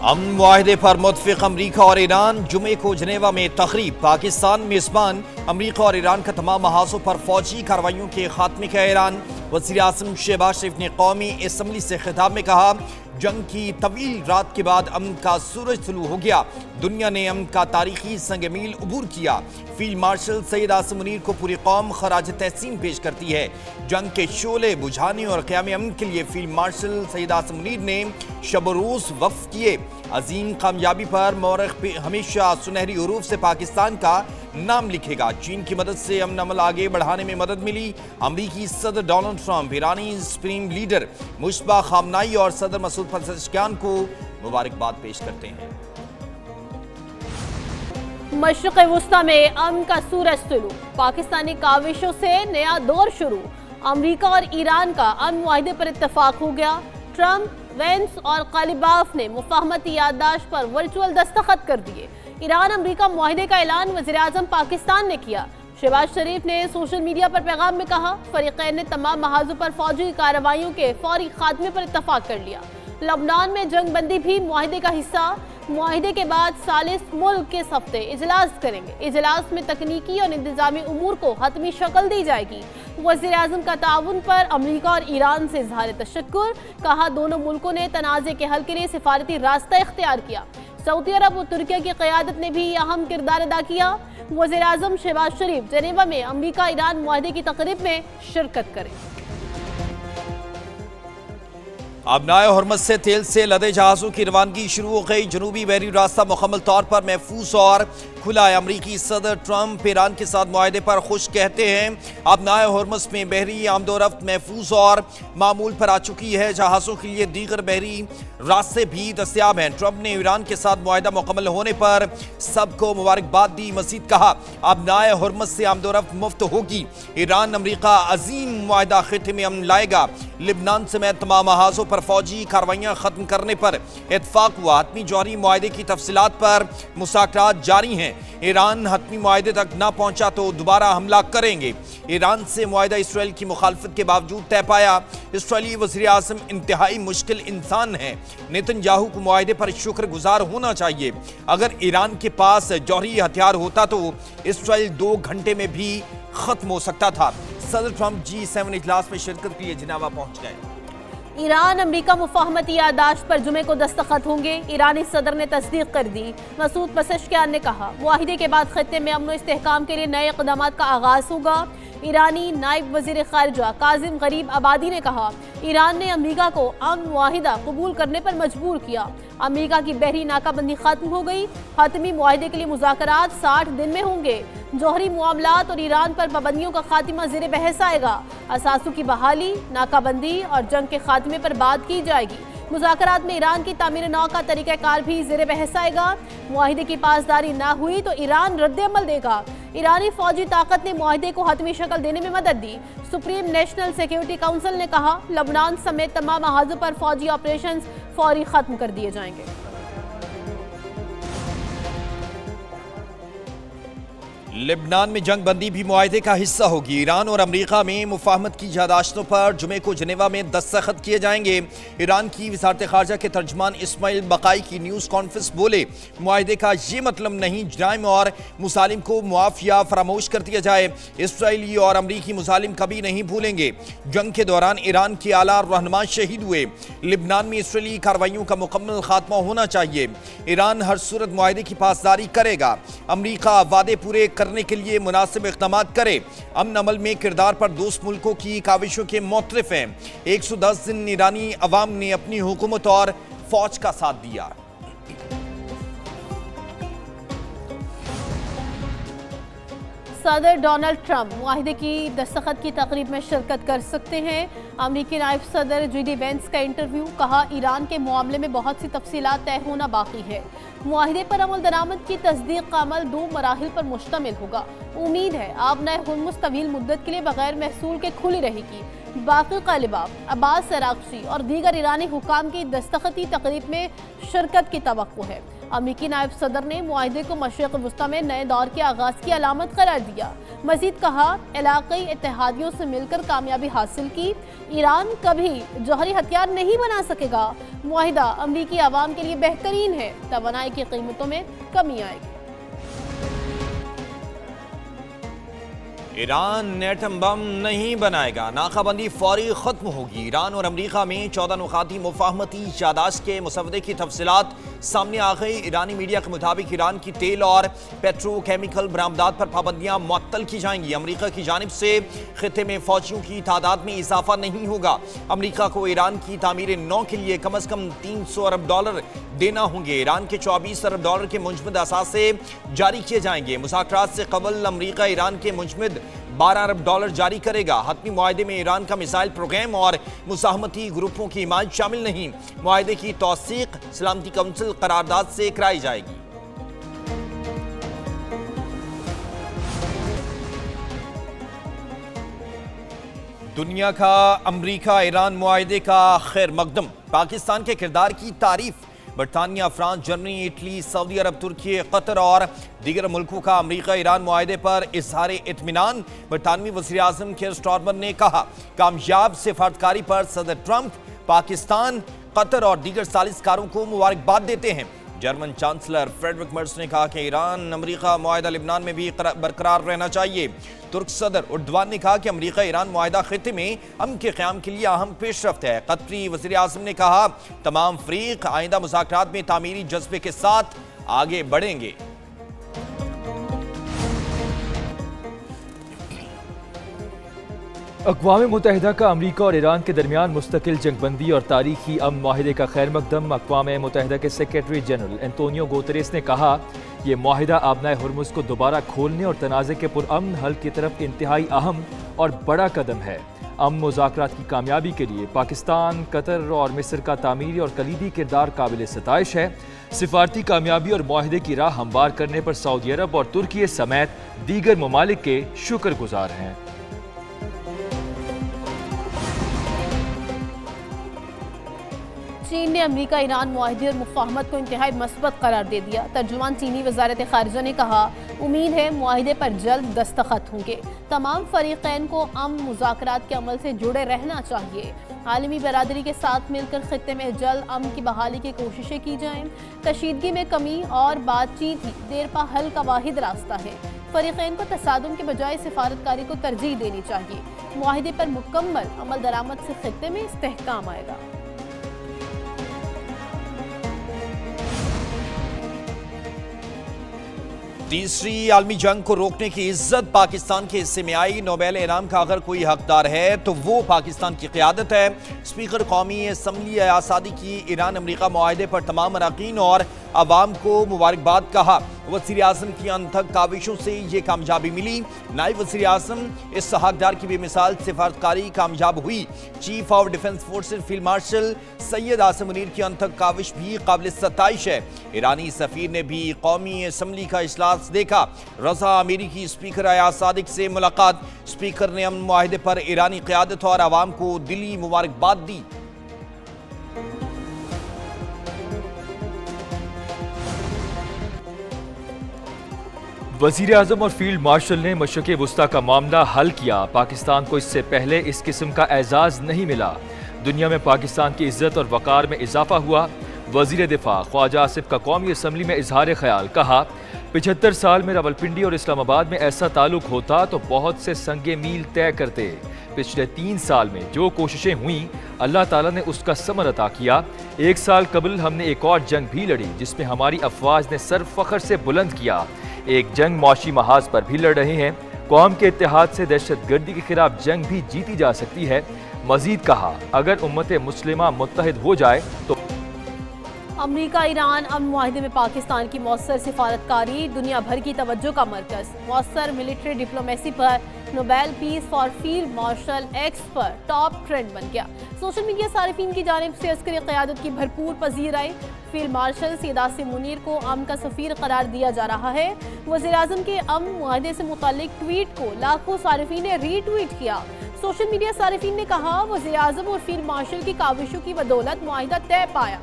امن معاہدے پر متفق امریکہ اور ایران جمعے کو جنیوا میں تقریب۔ پاکستان میزبان امریکہ اور ایران کا تمام محاذوں پر فوجی کارروائیوں کے خاتمے کا اعلان۔ وزیر اعظم شہباز شریف نے قومی اسمبلی سے خطاب میں کہا، جنگ کی طویل رات کے بعد امن کا سورج طلوع ہو گیا، دنیا نے امن کا تاریخی سنگ میل عبور کیا۔ فیلڈ مارشل سید عاصم منیر کو پوری قوم خراج تحسین پیش کرتی ہے۔ جنگ کے شعلے بجھانے اور قیام امن کے لیے فیلڈ مارشل سید عاصم منیر نے شب و روز وقف کیے۔ عظیم کامیابی پر مورخ ہمیشہ سنہری حروف سے پاکستان کا نام لکھے گا۔ چین کی مدد سے امن عمل آگے بڑھانے میں مدد ملی۔ امریکی صدر ڈونلڈ ٹرمپ، ایرانی سپریم لیڈر مجتبیٰ خامنائی اور صدر مسعود پزشکیان کو مبارکباد پیش کرتے ہیں۔ مشرق وسطی میں امن کا سورج طلوع، پاکستانی کاوشوں سے نیا دور شروع۔ امریکہ اور ایران کا امن معاہدے پر اتفاق ہو گیا۔ ٹرمپ، وینس اور قالیباف نے مفاہمتی یادداشت پر ورچوئل دستخط کر دیے۔ ایران امریکہ معاہدے کا اعلان وزیر اعظم پاکستان نے کیا۔ شہباز شریف نے سوشل میڈیا پر پیغام میں کہا، فریقین نے تمام محاذوں پر فوجی کارروائیوں کے فوری خاتمے پر اتفاق کر لیا۔ لبنان میں جنگ بندی بھی معاہدے کا حصہ۔ معاہدے کے بعد ثالث ملک اس ہفتے اجلاس کریں گے۔ اجلاس میں تکنیکی اور انتظامی امور کو حتمی شکل دی جائے گی۔ وزیر اعظم کا تعاون پر امریکہ اور ایران سے اظہار تشکر، کہا دونوں ملکوں نے تنازع کے حل کے لیے سفارتی راستہ اختیار کیا۔ سعودی عرب و ترکیہ کی قیادت نے بھی اہم کردار ادا کیا۔ وزیر اعظم شہباز شریف جنیوا میں امریکہ ایران معاہدے کی تقریب میں شرکت کریں۔ آبنائے ہرمز سے تیل سے لدے جہازوں کی روانگی شروع ہو گئی۔ جنوبی بحری راستہ مکمل طور پر محفوظ اور کھلا ہے۔ امریکی صدر ٹرمپ ایران کے ساتھ معاہدے پر خوش کہتے ہیں۔ آبنائے ہرمز میں بحری آمد و رفت محفوظ اور معمول پر آ چکی ہے۔ جہازوں کے لیے دیگر بحری راستے بھی دستیاب ہیں۔ ٹرمپ نے ایران کے ساتھ معاہدہ مکمل ہونے پر سب کو مبارکباد دی۔ مزید کہا، آبنائے ہرمز سے آمد و رفت مفت ہوگی۔ ایران امریکہ عظیم معاہدہ خطے میں امن لائے گا۔ لبنان سمیت تمام محاذوں پر فوجی کارروائیاں ختم کرنے پر اتفاق ہوا۔ حتمی جوہری معاہدے کی تفصیلات پر مذاکرات جاری ہیں۔ ایران حتمی معاہدے تک نہ پہنچا تو دوبارہ حملہ کریں گے۔ ایران سے معاہدہ اسرائیل کی مخالفت کے باوجود طے پایا۔ اسرائیلی وزیر اعظم انتہائی مشکل انسان ہیں۔ نیتن یاہو کو معاہدے پر شکر گزار ہونا چاہیے۔ اگر ایران کے پاس جوہری ہتھیار ہوتا تو اسرائیل 2 گھنٹے میں بھی ختم ہو سکتا تھا۔ صدر ٹرمپ G7 اجلاس میں شرکت کے لیے جنیوا پہنچ گئے۔ ایران امریکہ مفاہمتی یادداشت پر جمعے کو دستخط ہوں گے۔ ایرانی صدر نے تصدیق کر دی۔ مسعود پزشکیان نے کہا، معاہدے کے بعد خطے میں امن و استحکام کے لیے نئے اقدامات کا آغاز ہوگا۔ ایرانی نائب وزیر خارجہ کاظم غریب آبادی نے کہا، ایران نے امریکہ کو امن معاہدہ قبول کرنے پر مجبور کیا۔ امریکہ کی بحری ناکہ بندی ختم ہو گئی۔ حتمی معاہدے کے لیے مذاکرات 60 دن میں ہوں گے۔ جوہری معاملات اور ایران پر پابندیوں کا خاتمہ زیر بحث آئے گا۔ اثاثوں کی بحالی، ناکہ بندی اور جنگ کے خاتمے پر بات کی جائے گی۔ مذاکرات میں ایران کی تعمیر نو کا طریقہ کار بھی زیر بحث آئے گا۔ معاہدے کی پاسداری نہ ہوئی تو ایران رد عمل دے گا۔ ایرانی فوجی طاقت نے معاہدے کو حتمی شکل دینے میں مدد دی۔ سپریم نیشنل سیکیورٹی کونسل نے کہا، لبنان سمیت تمام محاذوں پر فوجی آپریشنز فوری ختم کر دیے جائیں گے۔ لبنان میں جنگ بندی بھی معاہدے کا حصہ ہوگی۔ ایران اور امریکہ میں مفاہمت کی یادداشتوں پر جمعے کو جنیوا میں دستخط کیے جائیں گے۔ ایران کی وزارت خارجہ کے ترجمان اسماعیل بقائی کی نیوز کانفرنس بولے، معاہدے کا یہ مطلب نہیں جرائم اور مظالم کو معاف یا فراموش کر دیا جائے۔ اسرائیلی اور امریکی مظالم کبھی نہیں بھولیں گے۔ جنگ کے دوران ایران کے اعلیٰ رہنما شہید ہوئے۔ لبنان میں اسرائیلی کارروائیوں کا مکمل خاتمہ ہونا چاہیے۔ ایران ہر صورت معاہدے کی پاسداری کرے گا۔ امریکہ وعدے پورے کرنے کے لیے مناسب اقدامات کرے۔ امن عمل میں کردار پر دوست ملکوں کی کاوشوں کے معترف ہیں۔ 110 دن ایرانی عوام نے اپنی حکومت اور فوج کا ساتھ دیا۔ صدر ڈونلڈ ٹرمپ معاہدے کی دستخط کی تقریب میں شرکت کر سکتے ہیں۔ امریکی نائب صدر JD وینس کا انٹرویو، کہا ایران کے معاملے میں بہت سی تفصیلات طے ہونا باقی ہے۔ معاہدے پر عمل درآمد کی تصدیق کا عمل 2 مراحل پر مشتمل ہوگا۔ امید ہے آبنائے ہرمز طویل مدت کے لیے بغیر محصول کے کھلی رہے گی۔ باقی قالیباف، عباس عراقچی اور دیگر ایرانی حکام کی دستخطی تقریب میں شرکت کی توقع ہے۔ अमरीकी नायब सदर ने मुआहदे को मशरिक़ वस्ता में नए दौर के आगाज़ की अलामत करार दिया। मज़ीद कहा, इलाक़ाई इत्तेहादियों से मिलकर कामयाबी हासिल की, ईरान कभी जौहरी हथियार नहीं बना सकेगा। मुआहिदा अमरीकी आवाम के लिए बेहतरीन है, तवानाई की कीमतों में कमी आएगी। ईरान एटम बम नहीं बनाएगा, नाकाबंदी फौरी खत्म होगी। ईरान और अमरीका में 14 नुकाती मुफाहमती यादाश्त के मुसवदे की तफसीलात सामने आ गई। ईरानी मीडिया के मुताबिक ईरान की तेल और पेट्रोकेमिकल बरामदात पर पाबंदियां मुअत्तल की जाएंगी। अमरीका की जानिब से खित्ते में फौजियों की तादाद में इजाफा नहीं होगा। अमरीका को ईरान की तामीर नौ के लिए कम अज कम $300 अरब देना होंगे। ईरान के $24 अरब के मुजमद असासे जारी किए जाएंगे। मुज़ाकरात से कबल अमरीका ईरान के मुजमद $12 अरब जारी करेगा। हतमी मुआहदे में ईरान का मिसाइल प्रोग्राम और मुसाहमती ग्रुपों की हिमायत शामिल नहीं। मुआहदे की तौसीक सलामती काउंसिल करारदाद से कराई जाएगी। दुनिया का अमरीका ईरान मुआहदे का खैर मकदम, पाकिस्तान के किरदार की तारीफ। बरतानिया, फ्रांस, जर्मनी, इटली, सऊदी अरब, तुर्की, कतर और दीगर मुल्कों का अमरीका ईरान मुआहदे पर इजहार इत्मीनान। बरतानवी वज़ीर आज़म कीर स्टारमर ने कहा, कामयाब सिफारतकारी पर सदर ट्रंप पाकिस्तान, कतर और दीगर सालिसकारों को मुबारकबाद देते हैं। जर्मन चांसलर फ्रेडरिक मर्ज ने कहा कि ईरान अमरीका मुआहदा लिबनान में भी बरकरार रहना चाहिए। तुर्क सदर उर्दवान ने कहा कि अमरीका ईरान मुआहदा खित्ते में अमन के क़याम के लिए अहम पेशरफ्त है। कतरी वज़ीर आज़म ने कहा, तमाम फ़रीक आइंदा मुज़ाकरात में तामीरी जज्बे के साथ आगे बढ़ेंगे। अक़वाम मुत्तहिदा का अमरीका और ईरान के दरमियान मुस्तकिल जंगबंदी और तारीखी अमन माहिदे का खैर मकदम। अक़वाम मुत्तहिदा के सेक्रेटरी जनरल एंटोनियो गुतेरेस ने कहा, यह माहिदा आबनाए हुर्मुज़ को दोबारा खोलने और तनाज़े के पुरअमन हल की तरफ इंतहाई अहम और बड़ा कदम है। अमन मुज़ाकरात की कामयाबी के लिए पाकिस्तान, कतर और मिस्र का तामीरी और कलीदी किरदार काबिल सताइश है। सिफारती कामयाबी और मुआहदे की राह हमवार करने पर सऊदी अरब और तुर्की समेत दीगर ममालिक के शुक्रगुजार हैं। चीन ने अमरीका ईरान मुआहदे और मुफाहमत को इंतहाई मस्बत करार दे दिया। तर्जुमान चीनी वज़ारत ख़ारिजा ने कहा, उम्मीद है मुआहदे पर जल्द दस्तखत होंगे। तमाम फरीक़ैन को अमन मुज़ाकरात के अमल से जुड़े रहना चाहिए। आलमी बरादरी के साथ मिलकर खित्ते में जल्द अमन की बहाली की कोशिशें की जाएं। कशीदगी में कमी और बातचीत ही देरपा हल का वाहिद रास्ता है। फरीक़ैन को तसादुम के बजाय सिफारतकारी को तरजीह देनी चाहिए। मुआहदे पर मुकम्मल अमल दरामद से खित्ते में इस्तेहकाम आएगा। तीसरी आलमी जंग को रोकने की इज्जत पाकिस्तान के हिस्से में आई। नोबेल इनाम का अगर कोई हकदार है तो वो पाकिस्तान की क़यादत है। स्पीकर कौमी असम्बली आज़ादी की ईरान अमरीका मुआहदे पर तमाम अरकान और अवाम को मुबारकबाद कहा। वज़ीर आज़म की अनथक काविशों से ये कामयाबी मिली। नायब वज़ीर आज़म इस हकदार की बेमिसाल सिफारतकारी कामयाब हुई। Chief of defence forces field marshal Syed Asim Munir की अनथक काविश भी काबिल सताइश है। ईरानी सफ़ीर ने भी कौमी असम्बली का इजलास देखा। रज़ा अमीरी की स्पीकर अयाज सादिक से मुलाकात। स्पीकर ने अमन मुआहदे पर ईरानी क़यादत और अवाम को दिली मुबारकबाद दी। वज़ीर आज़म और फील्ड मार्शल ने मशरिक़ वस्ता का मामला हल किया। पाकिस्तान को इससे पहले इस किस्म का एजाज़ नहीं मिला। दुनिया में पाकिस्तान की इज्जत और वक़ार में इजाफा हुआ। वज़ीर दिफा ख्वाजा आसिफ का कौमी असम्बली में इजहार ख्याल, कहा, 75 साल में रावलपिंडी और इस्लामाबाद में ऐसा ताल्लुक होता तो बहुत से संगे मील तय करते। पिछले 3 साल में जो कोशिशें हुई, अल्लाह ताला ने उसका समर अता किया। 1 साल कबल हमने एक और जंग भी लड़ी जिसमें हमारी अफवाज ने सर फ़ख्र से बुलंद किया। एक जंग मौशी महाज पर भी लड़ रहे हैं। कौम के इत्तेहाद से दहशत गर्दी के खिलाफ जंग भी जीती जा सकती है। मजीद कहा, अगर उम्मत मुस्लिमा मुत्तहिद हो जाए तो अमरीका ईरान अमन मुआहदे में पाकिस्तान की मौसर सिफारतकारी दुनिया भर की तवज्जो का मरकज। मौसर मिलिट्री डिप्लोमेसी पर Nobel peace for field marshal x पर टॉप ट्रेंड बन गया। सोशल मीडिया सारिफीन की जानिब से अस्करी क़यादत की भरपूर पजीर आई। फील्ड मार्शल सैयद आसिम मुनीर को अमन का सफ़ीर करार दिया जा रहा है। वज़ीर आज़म के अमन मुआहदे से मुताल्लिक ट्वीट को लाखों सारिफीन ने रीट्वीट किया। सोशल मीडिया सारिफीन ने कहा, वज़ीर आज़म और फील्ड मार्शल की काविशों की बदौलत मुआहिदा तय पाया।